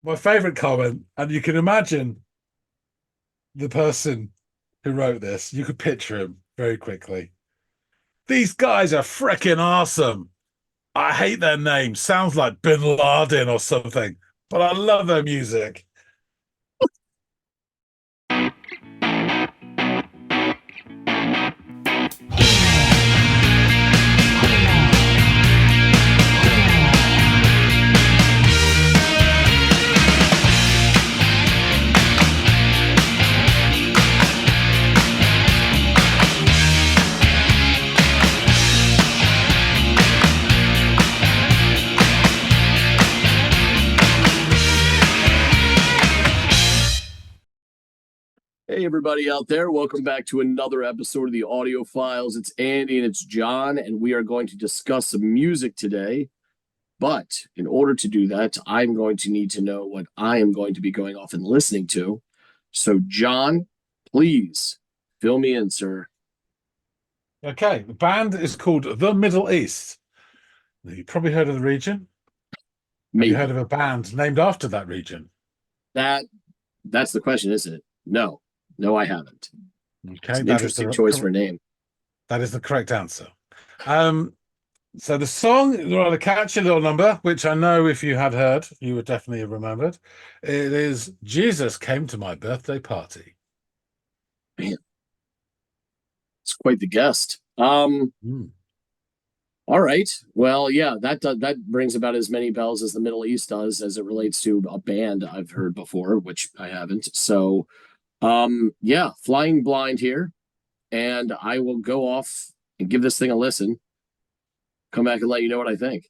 my favorite comment, and you can imagine the person who wrote this. You could picture him very quickly. These guys are freaking awesome. I hate their name. Sounds like Bin Laden or something, but I love their music. Hey, everybody out there. Welcome back to another episode of the Audiophiles. It's Andy and it's John, and we are going to discuss some music today. But in order to do that, I'm going to need to know what I am going to be going off and listening to. So, John, please fill me in, sir. Okay, the band is called The Middle East. You probably heard of the region. Have you heard of a band named after that region? That's the question, isn't it? No, I haven't. Okay, it's an interesting choice for a name. That is the correct answer. So the song is a rather catchy little number, which I know if you had heard, you would definitely have remembered. It is Jesus Came to My Birthday Party. Man, it's quite the guest. All right. Well, yeah, that brings about as many bells as the Middle East does as it relates to a band I've heard before, which I haven't. So, yeah, flying blind here, and I will go off and give this thing a listen. Come back and let you know what I think.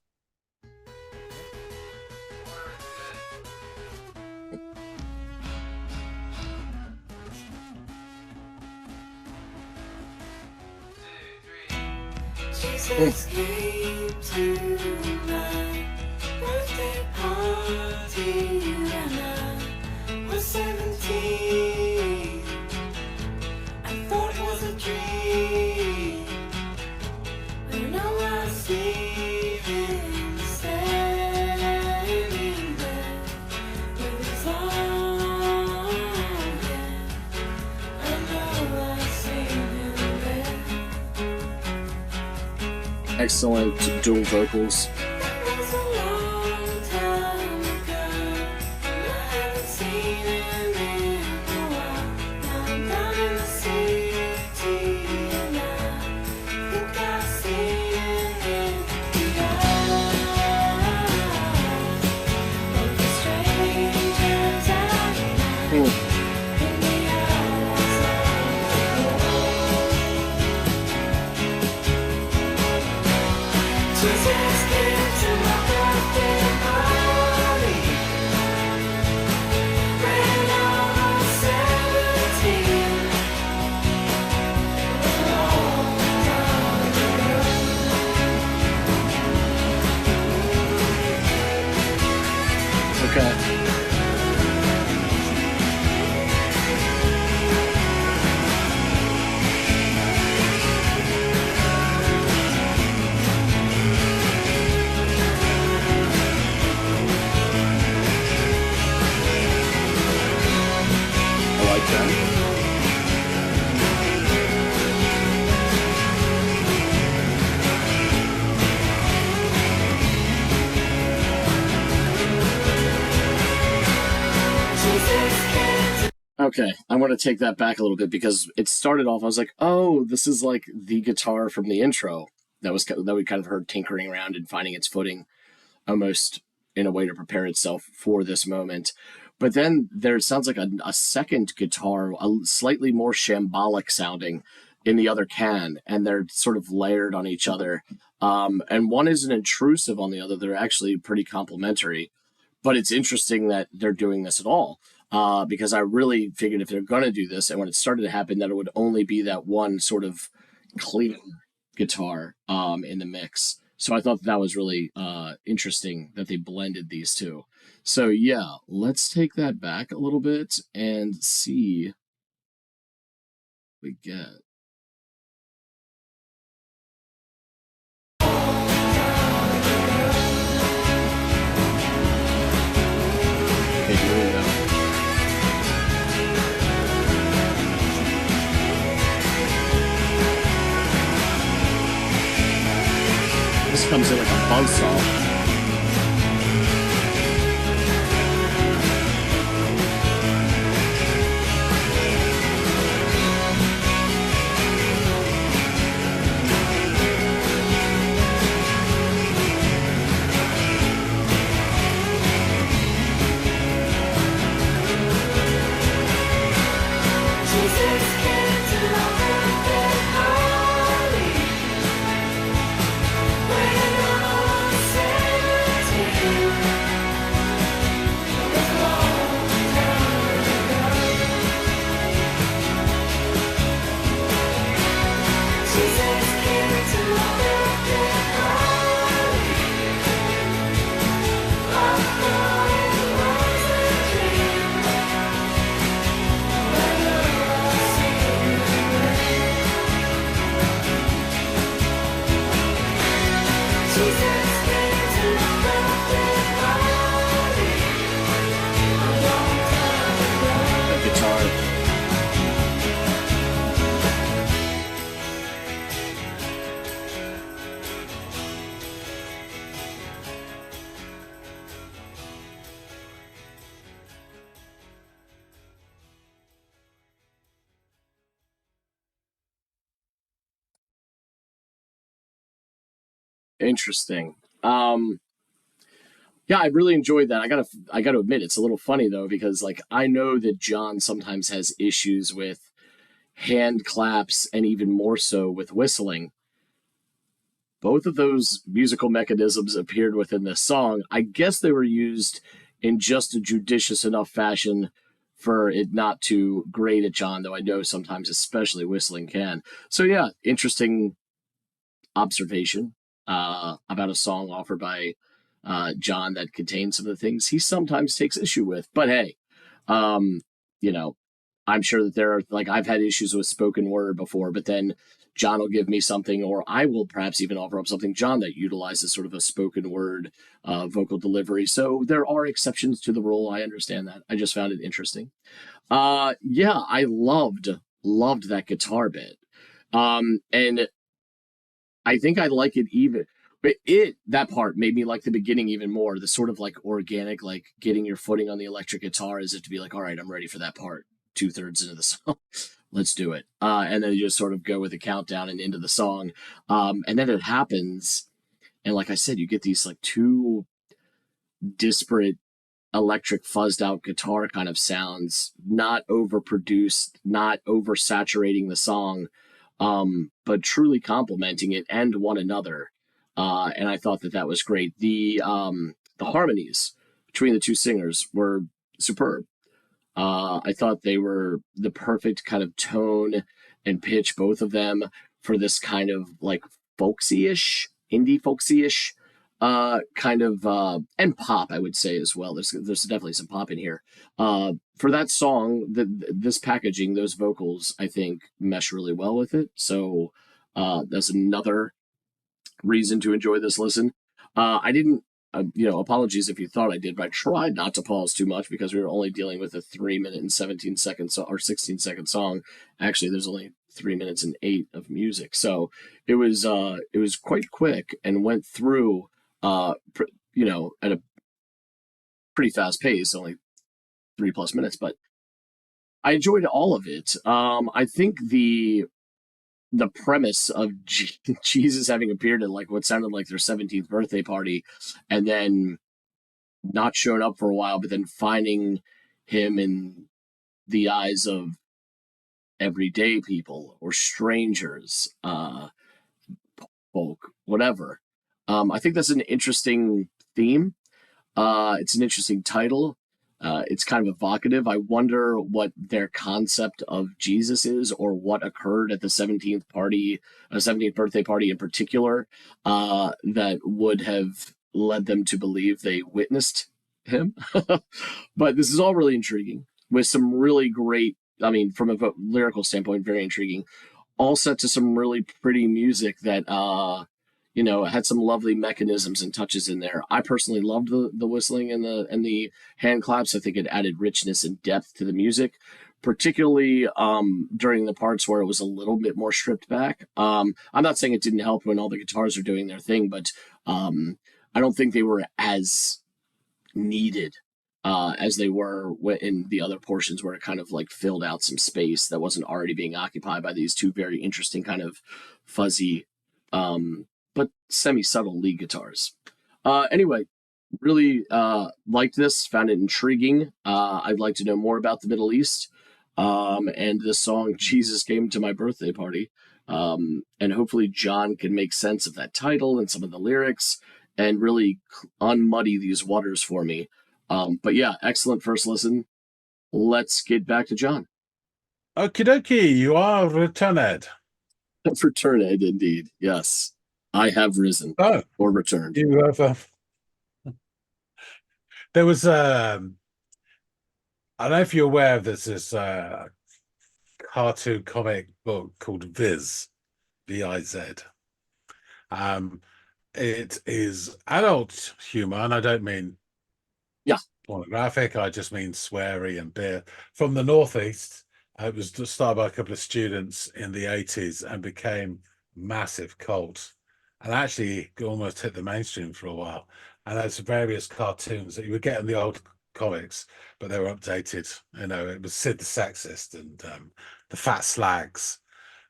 Jesus came to my birthday party and I was 17. I thought it was a dream, but now I see him standing there with his arm. I know I see him there. Excellent dual vocals. Okay, I'm going to take that back a little bit because it started off, I was like, oh, this is like the guitar from the intro that we kind of heard tinkering around and finding its footing almost in a way to prepare itself for this moment. But then there sounds like a second guitar, a slightly more shambolic sounding in the other can, and they're sort of layered on each other. And one isn't intrusive on the other. They're actually pretty complementary. But it's interesting that they're doing this at all. Because I really figured if they're going to do this, and when it started to happen, that it would only be that one sort of clean guitar in the mix. So I thought that was really interesting that they blended these two. So yeah, let's take that back a little bit and see what we get. just comes in like a buzzsaw. Jesus came to the birthday party when I was 17. It was a long time ago. Jesus came to the birthday party. I thought it was a dream. When I see you again. Jesus came to the birthday party a long time ago. That guitar. Interesting. Yeah, I really enjoyed that. I gotta admit, it's a little funny though, because like I know that John sometimes has issues with hand claps and even more so with whistling. Both of those musical mechanisms appeared within this song. I guess they were used in just a judicious enough fashion for it not to grate at John, though I know sometimes, especially whistling, can. So yeah, interesting observation about a song offered by John that contains some of the things he sometimes takes issue with. But hey, um, you know, I'm sure that there are, like, I've had issues with spoken word before, but then John will give me something, or I will perhaps even offer up something, John, that utilizes sort of a spoken word vocal delivery. So there are exceptions to the rule. I understand that. I just found it interesting. Yeah, I loved that guitar bit. And I think I like it even, but that part made me like the beginning even more. The sort of like organic, like getting your footing on the electric guitar, as if to be like, all right, I'm ready for that part. 2/3 into the song, let's do it. And then you just sort of go with the countdown and into the song, and then it happens, and like I said, you get these like two disparate electric fuzzed out guitar kind of sounds, not overproduced, not oversaturating the song, but truly complementing it and one another. And I thought that that was great. The harmonies between the two singers were superb. I thought they were the perfect kind of tone and pitch, both of them, for this kind of like folksy-ish, indie folksy-ish kind of and pop, I would say as well. There's definitely some pop in here. For that song, this packaging, those vocals, I think mesh really well with it. So that's another reason to enjoy this listen. I didn't, apologies if you thought I did, but I tried not to pause too much because we were only dealing with a 3 minute and 17 seconds or 16-second song. Actually, there's only 3 minutes and 8 of music, so it was quite quick and went through, at a pretty fast pace, only 3+ minutes, but I enjoyed all of it. I think the premise of Jesus having appeared at like what sounded like their 17th birthday party and then not showing up for a while, but then finding him in the eyes of everyday people or strangers, folk, whatever. I think that's an interesting theme. It's an interesting title. It's kind of evocative. I wonder what their concept of Jesus is, or what occurred at the 17th birthday party in particular, that would have led them to believe they witnessed him. But this is all really intriguing with some really great, I mean, from a lyrical standpoint, very intriguing. All set to some really pretty music that had some lovely mechanisms and touches in there. I personally loved the whistling and the hand claps. I think it added richness and depth to the music, particularly during the parts where it was a little bit more stripped back. I'm not saying it didn't help when all the guitars are doing their thing, but I don't think they were as needed as they were in the other portions where it kind of like filled out some space that wasn't already being occupied by these two very interesting kind of fuzzy but semi-subtle lead guitars. Anyway, really liked this, found it intriguing. I'd like to know more about the Middle East. And this song, Jesus Came to My Birthday Party. And hopefully John can make sense of that title and some of the lyrics and really unmuddy these waters for me. But yeah, excellent first listen. Let's get back to John. Okie dokie, you are returned. Returned, indeed. Yes, I have risen Oh, or returned. you have. There was I don't know if you're aware of this cartoon comic book called Viz, V-I-Z. It is adult humor, and I don't mean pornographic. I just mean sweary and beer from the Northeast. It was started by a couple of students in the 80s and became massive cult, and actually almost hit the mainstream for a while. And there's various cartoons that you would get in the old comics, but they were updated. You know, it was Sid the Sexist and the Fat Slags.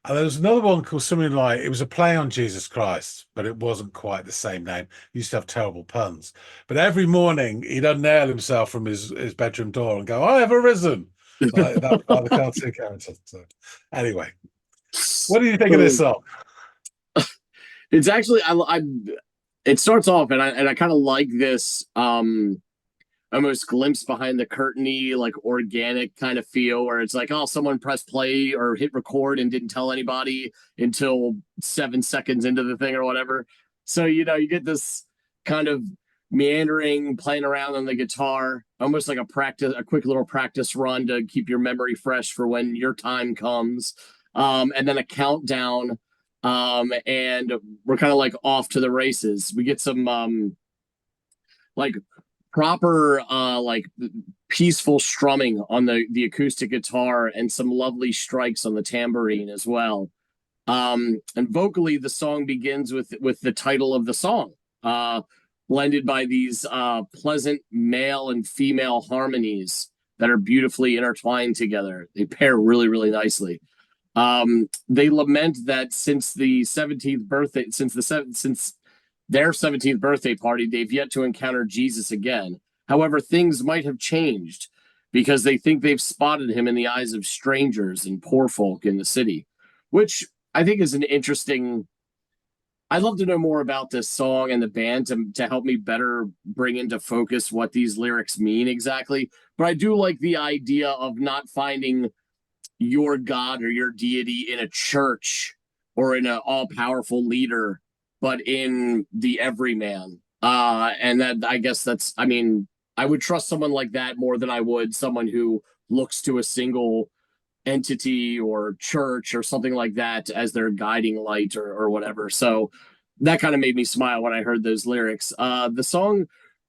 And there was another one called something like, it was a play on Jesus Christ, but it wasn't quite the same name. He used to have terrible puns. But every morning he'd unnail himself from his bedroom door and go, I have arisen. Like that was the cartoon character. So anyway, what do you think of this song? It's actually it starts off and I kind of like this almost glimpse behind the curtain-y, like organic kind of feel where it's like, oh, someone pressed play or hit record and didn't tell anybody until 7 seconds into the thing or whatever. So, you know, you get this kind of meandering, playing around on the guitar, almost like a quick little practice run to keep your memory fresh for when your time comes. And then a countdown. And we're kind of like off to the races. We get some like proper like peaceful strumming on the acoustic guitar and some lovely strikes on the tambourine as well. And vocally the song begins with the title of the song, blended by these pleasant male and female harmonies that are beautifully intertwined together. They pair really, really nicely. They lament that since their 17th birthday party, they've yet to encounter Jesus again. However, things might have changed because they think they've spotted him in the eyes of strangers and poor folk in the city, which I think is an interesting. I'd love to know more about this song and the band to help me better bring into focus what these lyrics mean exactly. But I do like the idea of not finding your God or your deity in a church or in an all-powerful leader, but in the everyman. And that, I guess I mean, I would trust someone like that more than I would someone who looks to a single entity or church or something like that as their guiding light or whatever. So that kind of made me smile when I heard those lyrics. The song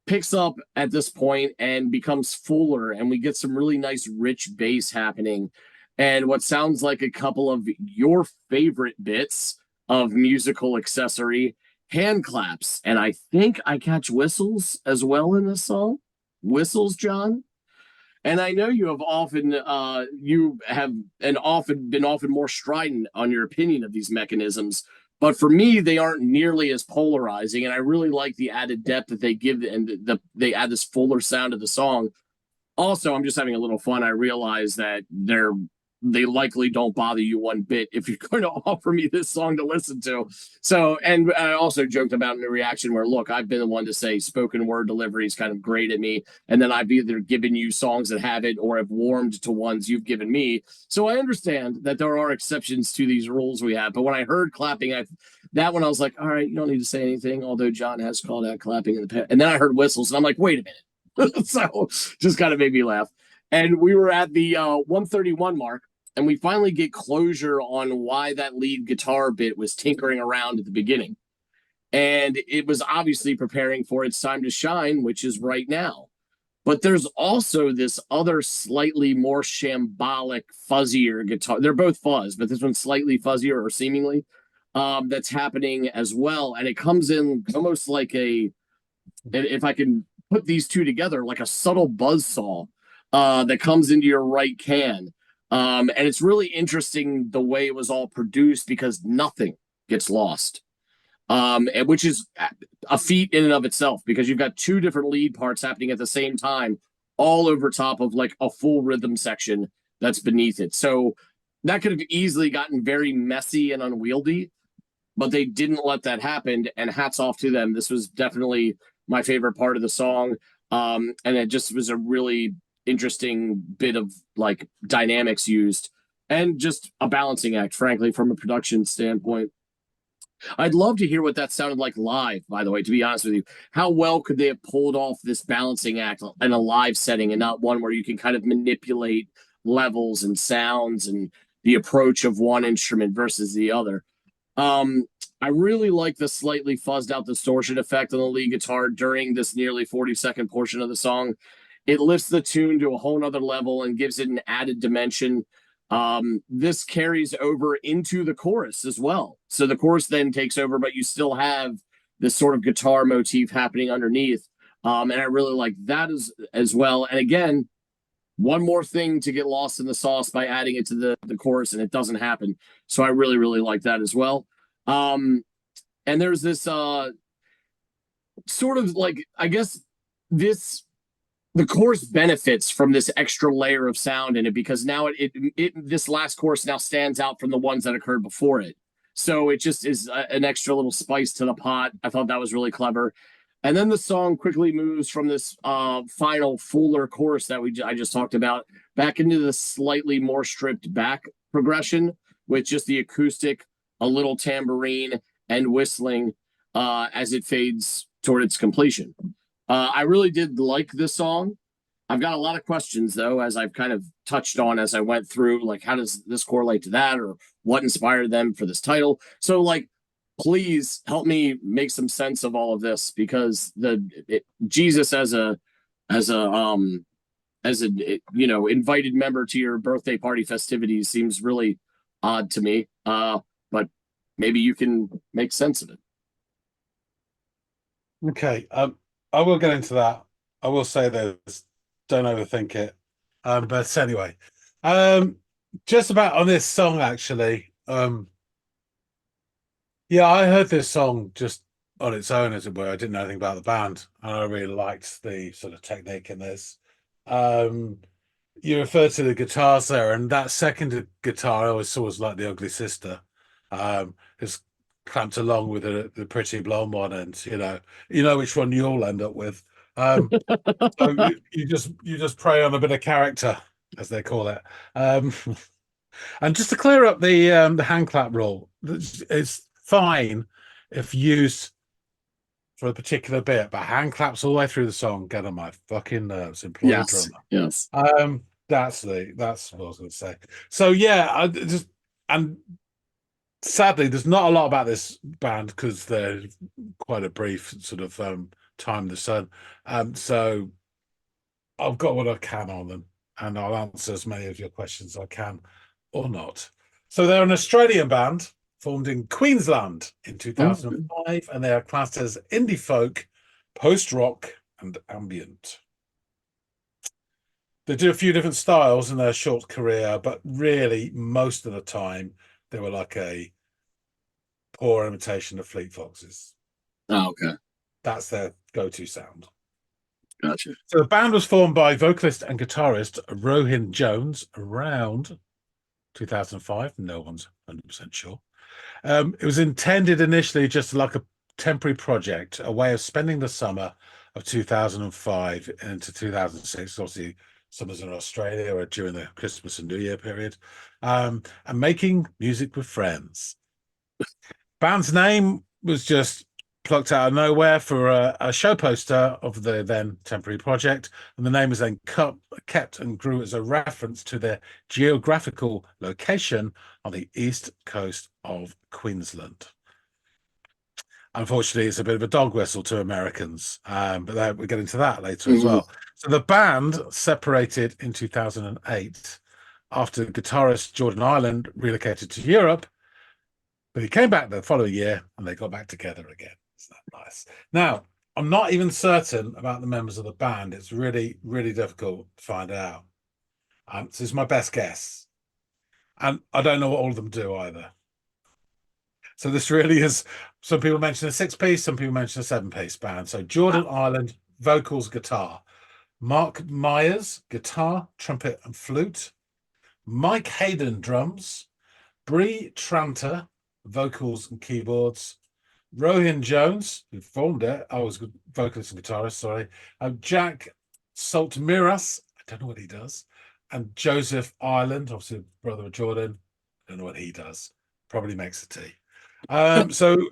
picks up at this point and becomes fuller, and we get some really nice rich bass happening and what sounds like a couple of your favorite bits of musical accessory, hand claps. And I think I catch whistles as well in this song. Whistles, John? And I know you have often been often more strident on your opinion of these mechanisms, but for me they aren't nearly as polarizing, and I really like the added depth that they give, and they add this fuller sound to the song. Also, I'm just having a little fun. I realize that they likely don't bother you one bit if you're going to offer me this song to listen to. So, and I also joked about in the reaction where, look, I've been the one to say spoken word delivery is kind of great at me. And then I've either given you songs that have it or have warmed to ones you've given me. So I understand that there are exceptions to these rules we have. But when I heard clapping, that one I was like, all right, you don't need to say anything. Although John has called out clapping in the past. And then I heard whistles and I'm like, wait a minute. So just kind of made me laugh. And we were at the 131 mark. And we finally get closure on why that lead guitar bit was tinkering around at the beginning. And it was obviously preparing for its time to shine, which is right now. But there's also this other slightly more shambolic, fuzzier guitar. They're both fuzz, but this one's slightly fuzzier or seemingly. that's happening as well, and it comes in almost like if I can put these two together, like a subtle buzz saw that comes into your right can. And it's really interesting the way it was all produced because nothing gets lost, and which is a feat in and of itself because you've got two different lead parts happening at the same time, all over top of like a full rhythm section that's beneath it. So that could have easily gotten very messy and unwieldy, but they didn't let that happen. And hats off to them. This was definitely my favorite part of the song. And it just was a really interesting bit of like dynamics used and just a balancing act, frankly, from a production standpoint. I'd love to hear what that sounded like live, by the way, to be honest with you. How well could they have pulled off this balancing act in a live setting and not one where you can kind of manipulate levels and sounds and the approach of one instrument versus the other? Um, I really like the slightly fuzzed out distortion effect on the lead guitar during this nearly 40-second portion of the song. It lifts the tune to a whole nother level and gives it an added dimension. This carries over into the chorus as well. So the chorus then takes over, but you still have this sort of guitar motif happening underneath. And I really like that as well. And again, one more thing to get lost in the sauce by adding it to the chorus, and it doesn't happen. So I really, really like that as well. And there's this sort of like, I guess this the chorus benefits from this extra layer of sound in it because now this last chorus now stands out from the ones that occurred before it. So it just is an extra little spice to the pot. I thought that was really clever. And then the song quickly moves from this final fuller chorus that I just talked about back into the slightly more stripped back progression with just the acoustic, a little tambourine, and whistling as it fades toward its completion. I really did like this song. I've got a lot of questions though, as I've kind of touched on as I went through, like how does this correlate to that, or what inspired them for this title? So, like, please help me make some sense of all of this because Jesus as a invited member to your birthday party festivities seems really odd to me. But maybe you can make sense of it. Okay. I will get into that. I will say this. Don't overthink it. But anyway, just about on this song actually. Yeah, I heard this song just on its own, as it were. I didn't know anything about the band, and I really liked the sort of technique in this. Um, you referred to the guitars there, and that second guitar I always saw was like the ugly sister. It's clamped along with the pretty blonde one, and you know which one you'll end up with. Um, so you just prey on a bit of character, as they call it. Um, and just to clear up the hand clap rule, it's fine if used for a particular bit, but hand claps all the way through the song get on my fucking nerves. Employee Yes, drummer. yes. That's what I was going to say. So yeah, and sadly, there's not a lot about this band because they're quite a brief sort of time in the sun. So I've got what I can on them, and I'll answer as many of your questions as I can or not. So they're an Australian band formed in Queensland in 2005, and they are classed as indie folk, post rock, and ambient. They do a few different styles in their short career, but really, most of the time, they were like a poor imitation of Fleet Foxes. Oh, okay. That's their go-to sound. Gotcha. So the band was formed by vocalist and guitarist Rohin Jones around 2005. No one's 100% sure. It was intended initially just like a temporary project, a way of spending the summer of 2005 into 2006. Obviously, summers in Australia or during the Christmas and New Year period, and making music with friends. Band's name was just plucked out of nowhere for a show poster of the then temporary project, and the name was then kept and grew as a reference to their geographical location on the east coast of Queensland. Unfortunately, it's a bit of a dog whistle to Americans, but we'll get into that later as well. So the band separated in 2008 after guitarist Jordan Ireland relocated to Europe But he came back the following year and they got back together again. Isn't that nice? Now, I'm not even certain about the members of the band. It's really, really difficult to find out. So it's my best guess. And I don't know what all of them do either. So this really is, some people mention a 6-piece, some people mention a 7-piece band. So Jordan Ireland, vocals, guitar. Mark Myers, guitar, trumpet, and flute. Mike Hayden, drums. Bree Tranter, vocals and keyboards. Rohan Jones, who formed it. I was vocalist and guitarist, sorry. Jack Saltmiras, I don't know what he does. And Joseph Ireland, obviously brother of Jordan. I don't know what he does. Probably makes a tea. So in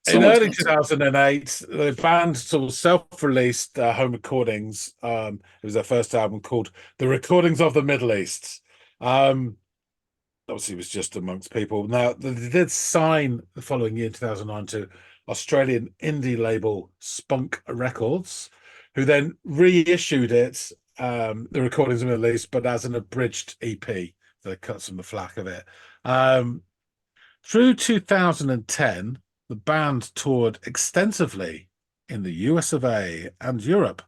Someone's early got to. 2008, the band sort of self-released home recordings. It was their first album called The Recordings of the Middle East. Obviously, it was just amongst people. Now, they did sign the following year, 2009, to Australian indie label Spunk Records, who then reissued it, the Recordings of the Middle East, but as an abridged EP. They cut some of the flack of it. Through 2010, the band toured extensively in the US of A and Europe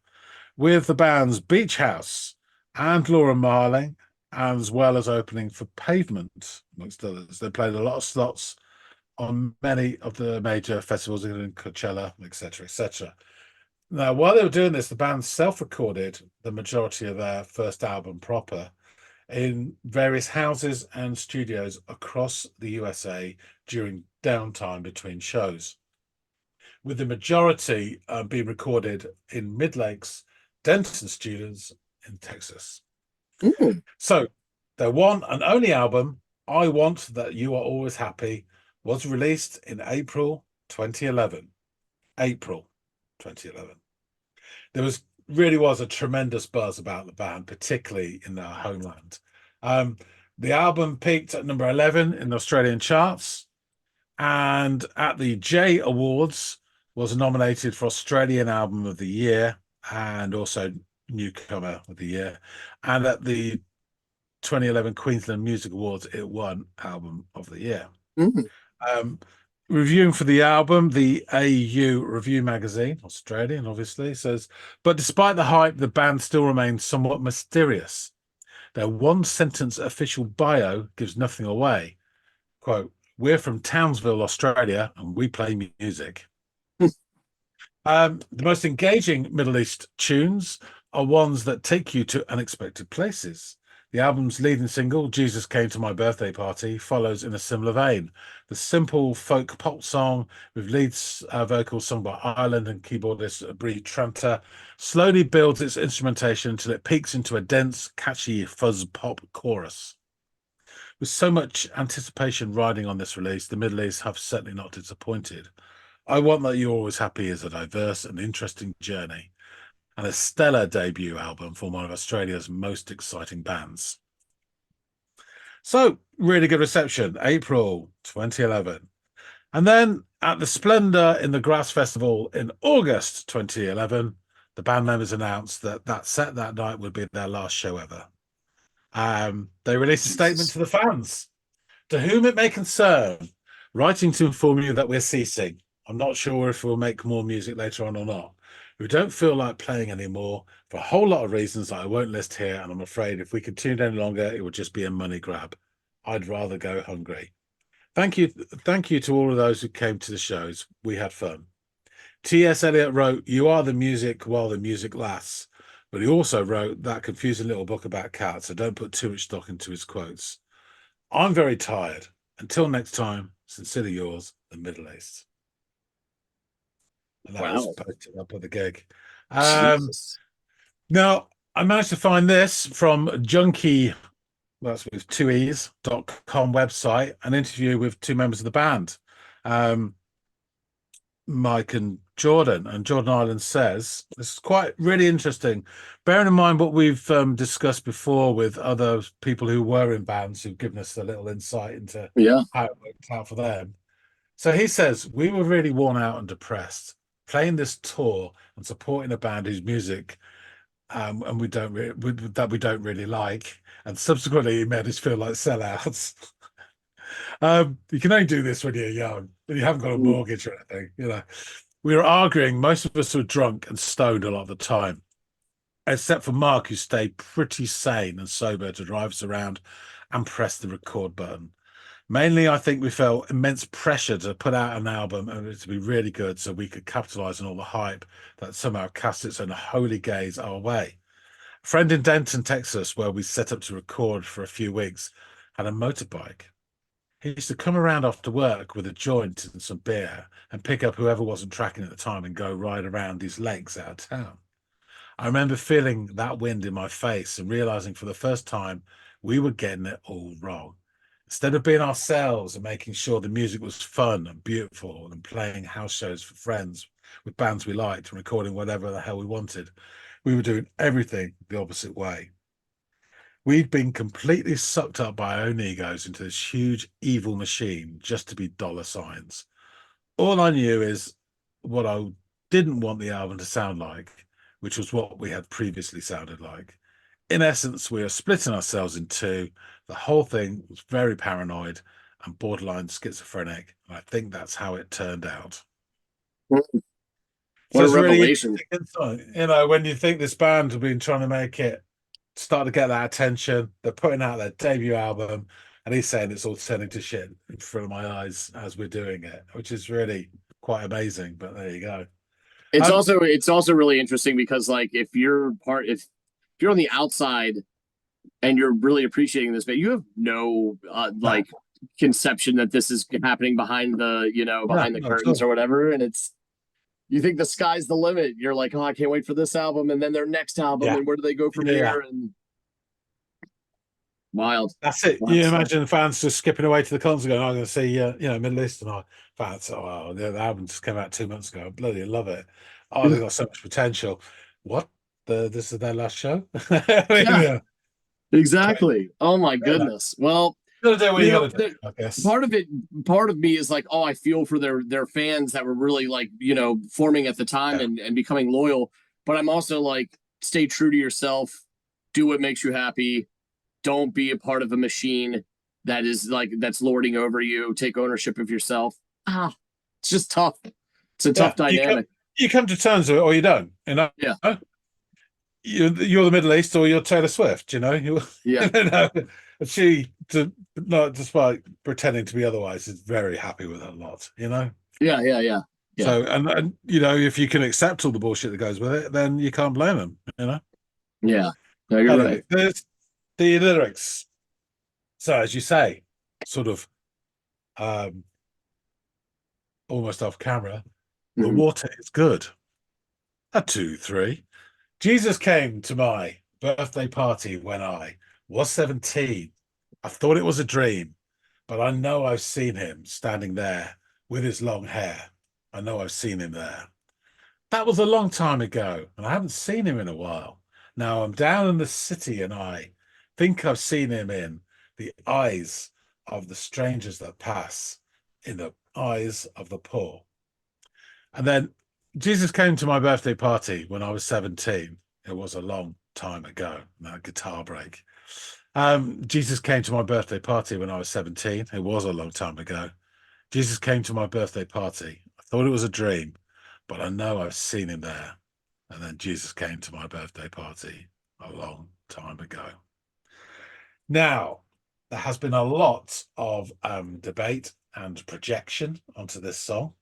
with the bands Beach House and Laura Marling, as well as opening for Pavement, amongst others. They played a lot of slots on many of the major festivals, including Coachella, etc., etc. Now, while they were doing this, the band self-recorded the majority of their first album proper in various houses and studios across the USA during downtime between shows, with the majority being recorded in Mid Lakes Denton Studios in Texas. Mm. So their one and only album, I Want That You Are Always Happy, was released in April 2011. April 2011. There really was a tremendous buzz about the band, particularly in their homeland. The album peaked at number 11 in the Australian charts, and at the J Awards was nominated for Australian Album of the Year and also Newcomer of the Year. And at the 2011 Queensland Music Awards, it won Album of the Year. Mm. Reviewing for the album, the AU Review magazine, Australian, obviously, says, but despite the hype, the band still remains somewhat mysterious. Their one-sentence official bio gives nothing away. Quote, we're from Townsville, Australia, and we play music. The most engaging Middle East tunes are ones that take you to unexpected places. The album's leading single, Jesus Came to My Birthday Party, follows in a similar vein. The simple folk pop song with lead vocals sung by Ireland and keyboardist Bree Tranter slowly builds its instrumentation until it peaks into a dense, catchy fuzz pop chorus. With so much anticipation riding on this release, the Middle East have certainly not disappointed. I Want That You're Always Happy is a diverse and interesting journey, and a stellar debut album for one of Australia's most exciting bands. So, really good reception, April 2011. And then at the Splendour in the Grass Festival in August 2011, the band members announced that that set that night would be their last show ever. They released a statement to the fans, to whom it may concern, writing to inform you that we're ceasing. I'm not sure if we'll make more music later on or not. We don't feel like playing anymore for a whole lot of reasons that I won't list here, and I'm afraid if we continued any longer, it would just be a money grab. I'd rather go hungry. Thank you to all of those who came to the shows. We had fun. T.S. Eliot wrote, you are the music while the music lasts. But he also wrote that confusing little book about cats, so don't put too much stock into his quotes. I'm very tired. Until next time, sincerely yours, the Middle East. And that was posted up at the gig. Jesus. Now, I managed to find this from Junkie, that's with 2es.com website, an interview with two members of the band, Mike and Jordan. And Jordan Ireland says, this is quite really interesting. Bearing in mind what we've discussed before with other people who were in bands who've given us a little insight into how it worked out for them. So he says, we were really worn out and depressed playing this tour and supporting a band whose music and we don't really like, and subsequently it made us feel like sellouts. You can only do this when you're young, and you haven't got a Mm. mortgage or anything. We were arguing. Most of us were drunk and stoned a lot of the time, except for Mark, who stayed pretty sane and sober to drive us around and press the record button. Mainly, I think we felt immense pressure to put out an album and it to be really good so we could capitalize on all the hype that somehow cast its unholy gaze our way. A friend in Denton, Texas, where we set up to record for a few weeks, had a motorbike. He used to come around after work with a joint and some beer and pick up whoever wasn't tracking at the time and go ride around his legs out of town. I remember feeling that wind in my face and realizing for the first time we were getting it all wrong. Instead of being ourselves and making sure the music was fun and beautiful and playing house shows for friends with bands we liked and recording whatever the hell we wanted, we were doing everything the opposite way. We'd been completely sucked up by our own egos into this huge evil machine just to be dollar signs. All I knew is what I didn't want the album to sound like, which was what we had previously sounded like. In essence, we are splitting ourselves in two. The whole thing was very paranoid and borderline schizophrenic. And I think that's how it turned out. So What a it's really revelation. interesting insight. When you think this band have been trying to make it start to get that attention, they're putting out their debut album, and he's saying it's all turning to shit in front of my eyes as we're doing it, which is really quite amazing. But there you go. Um, It's also really interesting because like if you're on the outside and you're really appreciating this, but you have no no, like conception that this is happening behind the no, behind the not at curtains all. or whatever, and it's you think the sky's the limit. You're like, oh, I can't wait for this album and then their next album, Yeah, and where do they go from yeah, yeah. here? And wild, That's it. wild You stuff. imagine fans just skipping away to the concert going, I'm going to see, Middle Eastern fans. Oh, wow, the album just came out 2 months ago. I bloody love it. Oh, they've got so much potential. What? This is their last show? I mean, Yeah, yeah, crazy. exactly. Oh my You know, goodness. Well, gotta do what you you know, gotta do, I guess. part of it, part of me is like, oh, I feel for their fans that were really like forming at the time Yeah, and becoming loyal. But I'm also like, stay true to yourself, do what makes you happy. Don't be a part of a machine that is like that's lording over you. Take ownership of yourself. Ah, it's just tough. It's a tough yeah. dynamic. You come to terms with it, or you don't. Yeah, You're the Middle East, or you're Taylor Swift. yeah, She, not despite pretending to be otherwise, is very happy with her lot. yeah, yeah, yeah, yeah, So, and if you can accept all the bullshit that goes with it, then you can't blame them. yeah. No, you're right. Anyway, there's the lyrics. So, as you say, sort of um, almost off camera, the Mhm. water is good. A two, three. Jesus came to my birthday party when I was 17. I thought it was a dream, but I know I've seen him standing there with his long hair. I know I've seen him there. That was a long time ago, and I haven't seen him in a while. Now I'm down in the city, and I think I've seen him in the eyes of the strangers that pass, in the eyes of the poor. And then Jesus came to my birthday party when I was 17. It was a long time ago. That guitar break. Jesus came to my birthday party when I was 17. It was a long time ago. Jesus came to my birthday party. I thought it was a dream, but I know I've seen him there. And then Jesus came to my birthday party a long time ago. Now, there has been a lot of debate and projection onto this song,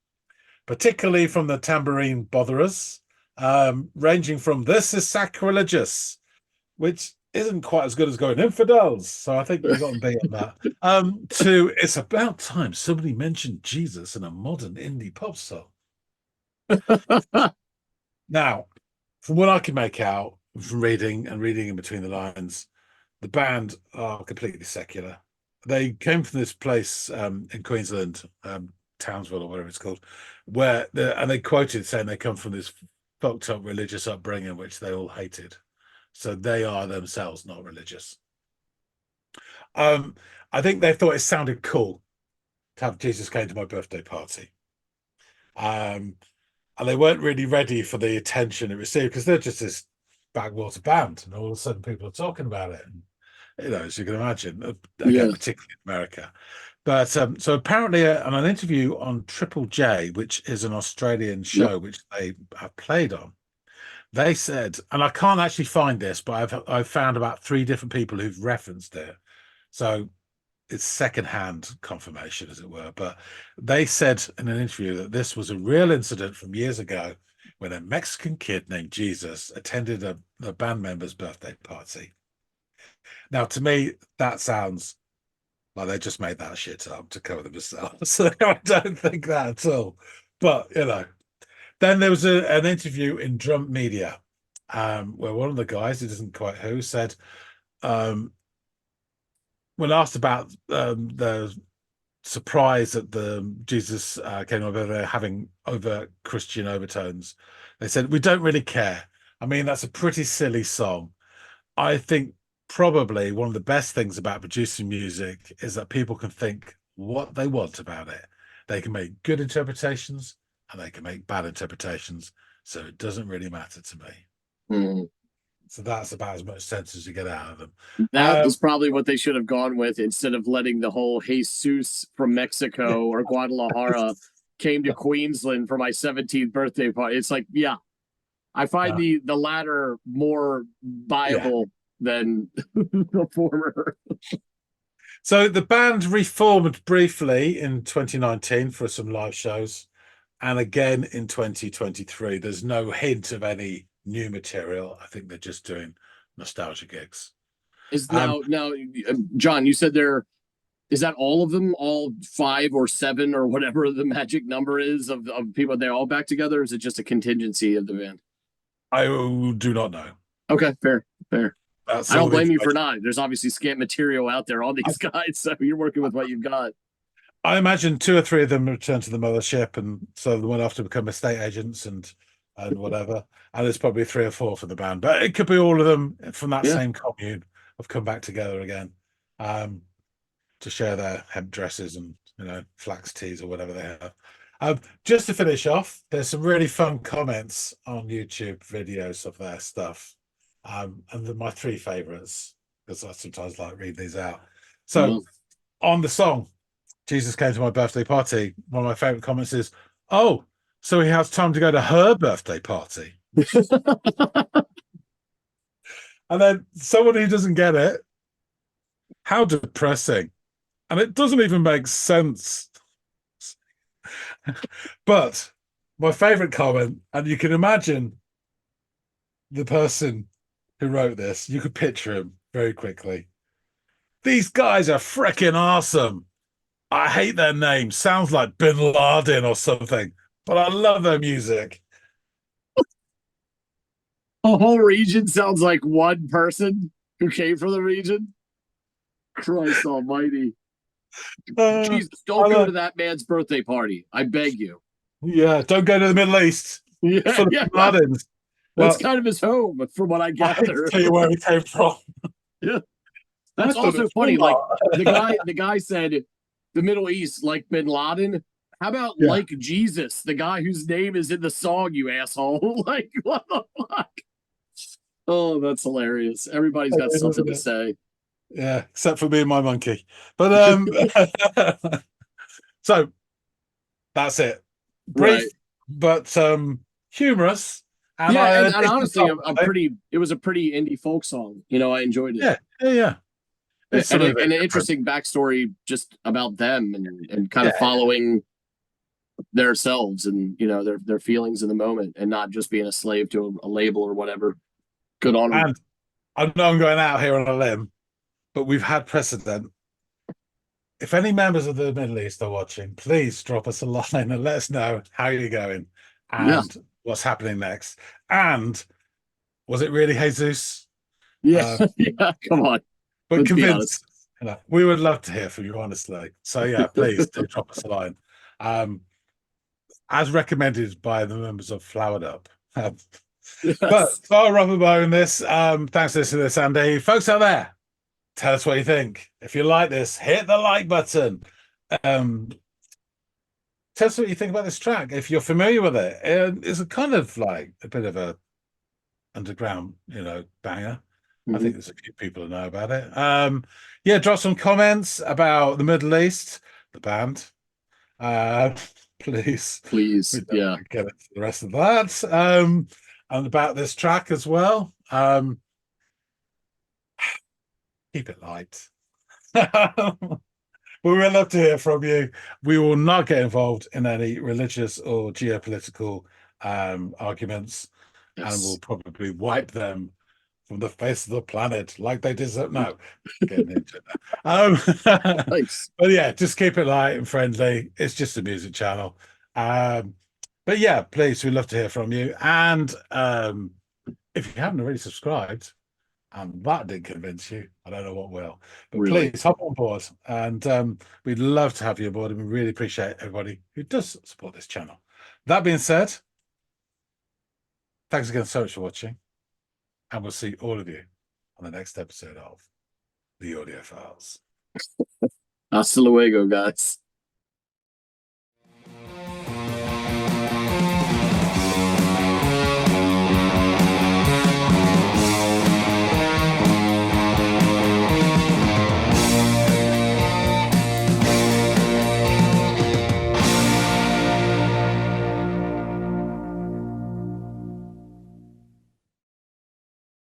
particularly from the tambourine botherers, ranging from "this is sacrilegious," which isn't quite as good as going "infidels." So I think we got them beat on that. To "it's about time somebody mentioned Jesus in a modern indie pop song." Now, from what I can make out from reading in between the lines, the band are completely secular. They came from this place in Queensland, Townsville or whatever it's called, and they quoted saying they come from this fucked up religious upbringing which they all hated. So they are themselves not religious. Um, I think they thought it sounded cool to have Jesus came to my birthday party. Um, and they weren't really ready for the attention it received because they're just this backwater band, and all of a sudden people are talking about it. And, as you can imagine, again, Yeah, particularly in America. But so apparently, on an interview on Triple J, which is an Australian Yep. show which they have played on, they said, and I can't actually find this, but I've found about three different people who've referenced it. So it's secondhand confirmation, as it were. But they said in an interview that this was a real incident from years ago when a Mexican kid named Jesus attended a band member's birthday party. Now, to me, that sounds like they just made that shit up to cover themselves. So I don't think that at all. But then there was an interview in Drum Media, where one of the guys, it isn't quite who, said, um, when asked about the surprise that the Jesus came over there having overt Christian overtones, they said, "We don't really care. I mean, that's a pretty silly song. I think probably one of the best things about producing music is that people can think what they want about it. They can make good interpretations and they can make bad interpretations. So it doesn't really matter to me." Mhm. So that's about as much sense as you get out of them. That is probably what they should have gone with instead of letting the whole Jesus from Mexico or Guadalajara came to Queensland for my 17th birthday party. It's like, yeah, I find uh, the latter more yeah. viable than the former. So the band reformed briefly in 2019 for some live shows, and again in 2023. There's no hint of any new material. I think they're just doing nostalgia gigs. Is Um, now, John, you said there is that all of them, all five or seven or whatever the magic number is of people? They're all back together. Or is it just a contingency of the band? I do not know. Okay, fair, fair. That's I don't all the blame you for information. not. There's obviously scant material out there on these guys, so you're working with what you've got. I imagine two or three of them returned to the mothership, and so they went off to become estate agents and whatever. And there's probably three or four for the band, but it could be all of them from that Yeah, same commune have come back together again, to share their hemp dresses and flax teas or whatever they have. Just to finish off, there's some really fun comments on YouTube videos of their stuff, and my three favorites, because I sometimes like read these out. So well, on the song Jesus Came to My Birthday Party, one of my favorite comments is, "Oh, so he has time to go to her birthday party." And then someone who doesn't get it, how depressing. And it doesn't even make sense. But my favorite comment, and you can imagine the person who wrote this, you could picture him very quickly. "These guys are freaking awesome. I hate their name. Sounds like Bin Laden or something, but I love their music." a whole region sounds like one person who came from the region. Christ Almighty! Jesus, don't go to that man's birthday party. I beg you. Yeah, don't go to the Middle East. It's Yeah, full of yeah. Bin Ladens. That's Well, kind of his home, from what I I hate to gather. tell you where he came from. Yeah. I That's thought it also was funny. Like the Walmart. guy said, the Middle East, like Bin Laden. How about Yeah, like Jesus, the guy whose name is in the song, you asshole? Like, what the fuck? Oh, that's hilarious. Everybody's got something isn't to it? say. Yeah, except for me and my monkey. But so that's it. Brief Right. but humorous. And Yeah, I and honestly, it was a pretty indie folk song. I enjoyed it. yeah. It's And, something a bit and an different. interesting backstory just about them and kind of Yeah. following themselves and their feelings in the moment and not just being a slave to a label or whatever. Good on them. And I know I'm going out here on a limb, but we've had precedent. If any members of the Middle East are watching, please drop us a line and let us know how you're going Yeah. and what's happening next. And was it really Jesus? Yeah. Uh, Yeah. Come on. but Let's be honest. convince. We would love to hear from you, honestly. So yeah, please do drop us a line. As recommended by the members of Flowered Up. But Yes. I'll rub a bow in this. Thanks for listening to this, Andy. Folks out there, tell us what you think. If you like this, hit the like button. Um, tell us what you think about this track. If you're familiar with it, it's a kind of like a bit of a underground, banger. I think Mhm. there's a few people who know about it. Yeah, drop some comments about the Middle East. the band. Please, we Please. don't Yeah. want to get into the rest of that. And about this track as well. Keep it light. We would love to hear from you. We will not get involved in any religious or geopolitical arguments, and we'll Yes. probably wipe them from the face of the planet like they deserve. No, getting into it now. Thanks. But yeah, just keep it light and friendly. It's just a music channel. But yeah, please, we'd love to hear from you. And if you haven't already subscribed, and that didn't convince you, I don't know what will. But Really. please hop on board, and we'd love to have you aboard, and we really appreciate everybody who does support this channel. That being said, thanks again so much for watching, and we'll see all of you on the next episode of the Audiophiles. Hasta luego, guys.